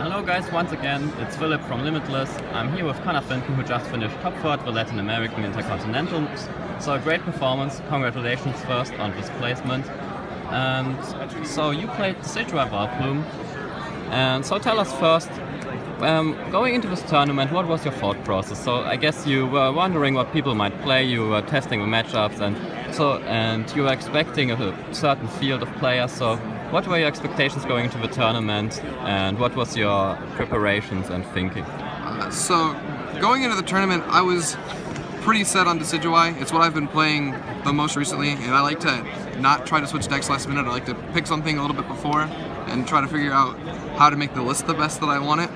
Hello guys, once again, it's Philip from Limitless. I'm here with Finton, who just finished top 4 at the Latin American Intercontinentals. So a great performance, congratulations first on this placement. And so you played Sidra Valplume. And so tell us first, going into this tournament, what was your thought process? So I guess you were wondering what people might play, you were testing the matchups, and you were expecting a certain field of players. So what were your expectations going into the tournament, and what was your preparations and thinking? So going into the tournament, I was pretty set on Decidueye. It's what I've been playing the most recently, and I like to not try to switch decks last minute. I like to pick something a little bit before and try to figure out how to make the list the best that I want it.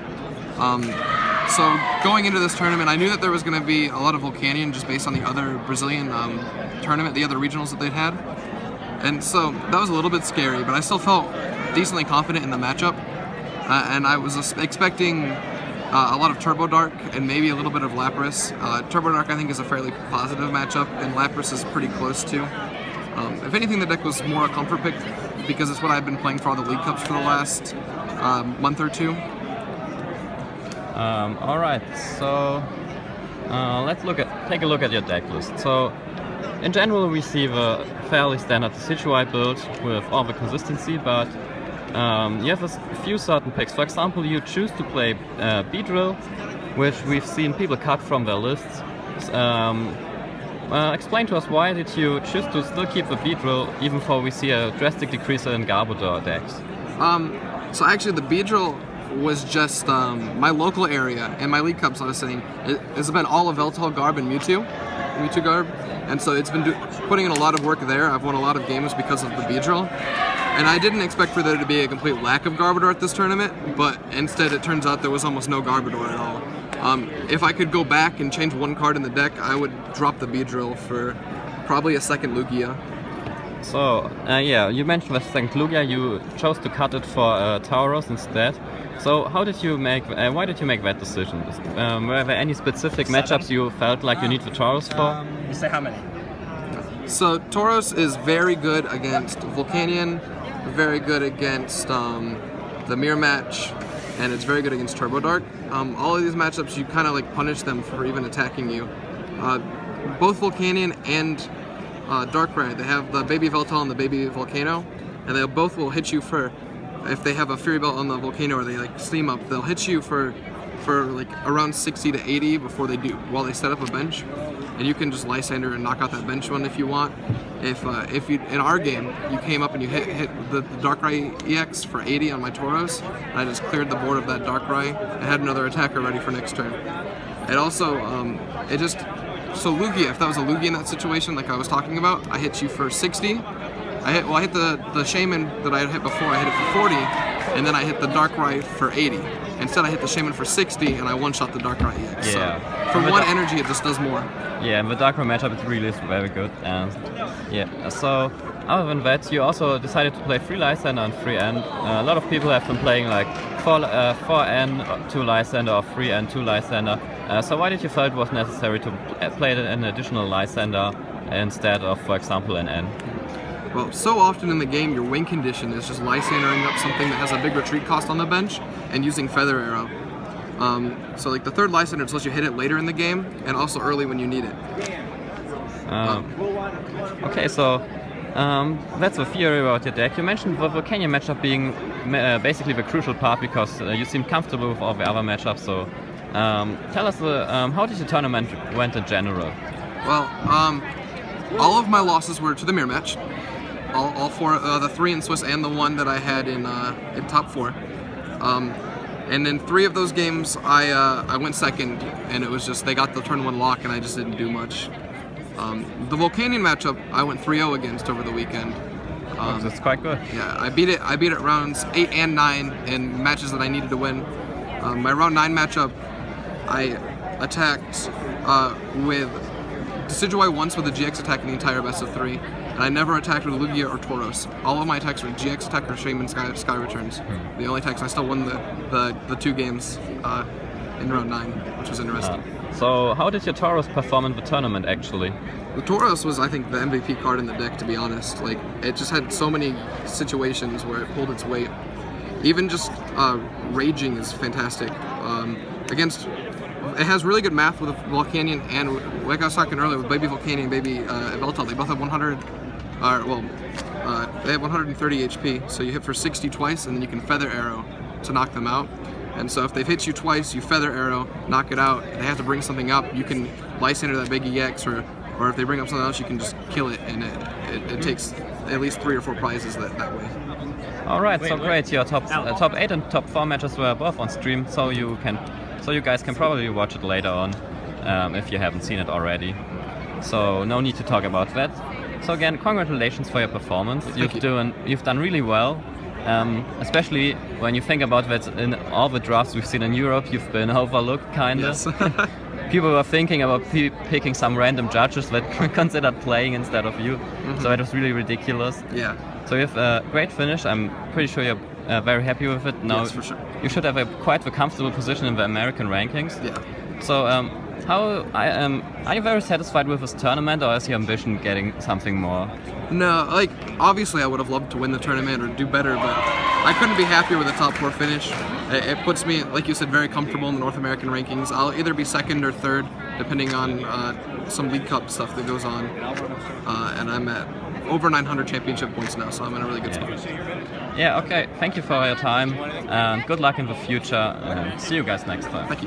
So going into this tournament, I knew that there was going to be a lot of Volcanion just based on the other Brazilian tournament, the other regionals that they'd had. And so that was a little bit scary, but I still felt decently confident in the matchup. And I was expecting a lot of Turbo Dark and maybe a little bit of Lapras. Turbo Dark I think is a fairly positive matchup, and Lapras is pretty close too. If anything, the deck was more a comfort pick because it's what I've been playing for all the League Cups for the last month or two. Alright, so let's take a look at your deck list. So in general, we see the fairly standard Decidueye build with all the consistency, but you have a few certain picks. For example, you choose to play Beedrill, which we've seen people cut from their lists. Explain to us, why did you choose to still keep the Beedrill even though we see a drastic decrease in Garbodor decks? So actually the Beedrill was just my local area, and my League Cups I was saying, it's been all of Veltal, Garb, and Mewtwo Garb. And so it's been putting in a lot of work there. I've won a lot of games because of the Beedrill. And I didn't expect for there to be a complete lack of Garbodor at this tournament, but instead it turns out there was almost no Garbodor at all. If I could go back and change one card in the deck, I would drop the Beedrill for probably a second Lugia. So, yeah, you mentioned the second Lugia, you chose to cut it for Tauros instead. So how did you why did you make that decision? Were there any specific matchups you felt like you need the Tauros for? You say how many? So Tauros is very good against Volcanion, very good against the Mirror Match, and it's very good against Turbo Dark. All of these matchups, you kind of like punish them for even attacking you. Both Volcanion and Darkrai, they have the Baby Veltal and the Baby Volcano, and they both will hit you for, if they have a Fury Belt on the Volcano or they like Steam Up, they'll hit you for like around 60 to 80 before they do, while they set up a bench. And you can just Lysander and knock out that bench one if you want. If you, in our game, you came up and you hit the Darkrai EX for 80 on my Tauros, and I just cleared the board of that Darkrai and had another attacker ready for next turn. It also, so Lugia, if that was a Lugia in that situation like I was talking about, I hit you for 60. I hit the Shaman that I had hit before, I hit it for 40, and then I hit the Darkrai for 80. Instead I hit the Shaman for 60 and I one-shot the Darkrai EX. Yeah. So for one energy it just does more. Yeah, and the Darkrai matchup it really is very good. And yeah, so other than that, you also decided to play 3 Lysander and 3N. A lot of people have been playing like 4N, 2 Lysander, or 3N, 2 Lysander. So why did you feel it was necessary to play an additional Lysander instead of, for example, an N? Well, so often in the game, your win condition is just Lysandering up something that has a big retreat cost on the bench and using Feather Arrow. So like the third Lysander just lets you hit it later in the game and also early when you need it. Okay, so that's the theory about your deck. You mentioned the Volcanion matchup being basically the crucial part because you seem comfortable with all the other matchups. So tell us, how did your tournament went in general? Well, all of my losses were to the Mirror Match. All 4, the 3 in Swiss and the 1 that I had in top 4. And in 3 of those games, I went second, and it was just they got the turn 1 lock, and I just didn't do much. The Volcanion matchup, I went 3-0 against over the weekend. That's quite good. Yeah, I beat it rounds 8 and 9 in matches that I needed to win. My round 9 matchup, I attacked with Decidueye once with a GX attack in the entire best of 3. And I never attacked with Lugia or Tauros. All of my attacks were GX attack or Shaman Sky Returns. The only attacks, I still won the 2 games in round 9, which was interesting. So how did your Tauros perform in the tournament actually? The Tauros was, I think, the MVP card in the deck, to be honest. Like, it just had so many situations where it pulled its weight. Even just Raging is fantastic. Against, it has really good math with Volcanion, and like I was talking earlier with Baby Volcanion and Baby Yveltal, they both have 100. They have 130 HP, so you hit for 60 twice, and then you can Feather Arrow to knock them out. And so if they've hit you twice, you Feather Arrow, knock it out. They have to bring something up. You can Lysander that big EX, or if they bring up something else, you can just kill it, and it takes at least 3 or 4 prizes that way. All right, so great. Your top 8 and top 4 matches were both on stream, so you guys can probably watch it later on if you haven't seen it already. So no need to talk about that. So again, congratulations for your performance. You've done really well. Especially when you think about that in all the drafts we've seen in Europe, you've been overlooked, kind of. Yes. People were thinking about picking some random judges that considered playing instead of you, so it was really ridiculous. Yeah. So you have a great finish. I'm pretty sure you're very happy with it. Now, yes, for sure. You should have quite a comfortable position in the American rankings. Yeah. So are you very satisfied with this tournament, or is your ambition getting something more? No, like, obviously I would have loved to win the tournament or do better, but I couldn't be happier with the top 4 finish. It puts me, like you said, very comfortable in the North American rankings. I'll either be 2nd or 3rd, depending on some League Cup stuff that goes on. And I'm at over 900 championship points now, so I'm in a really good spot. Yeah, okay. Thank you for your time, and good luck in the future. And see you guys next time. Thank you.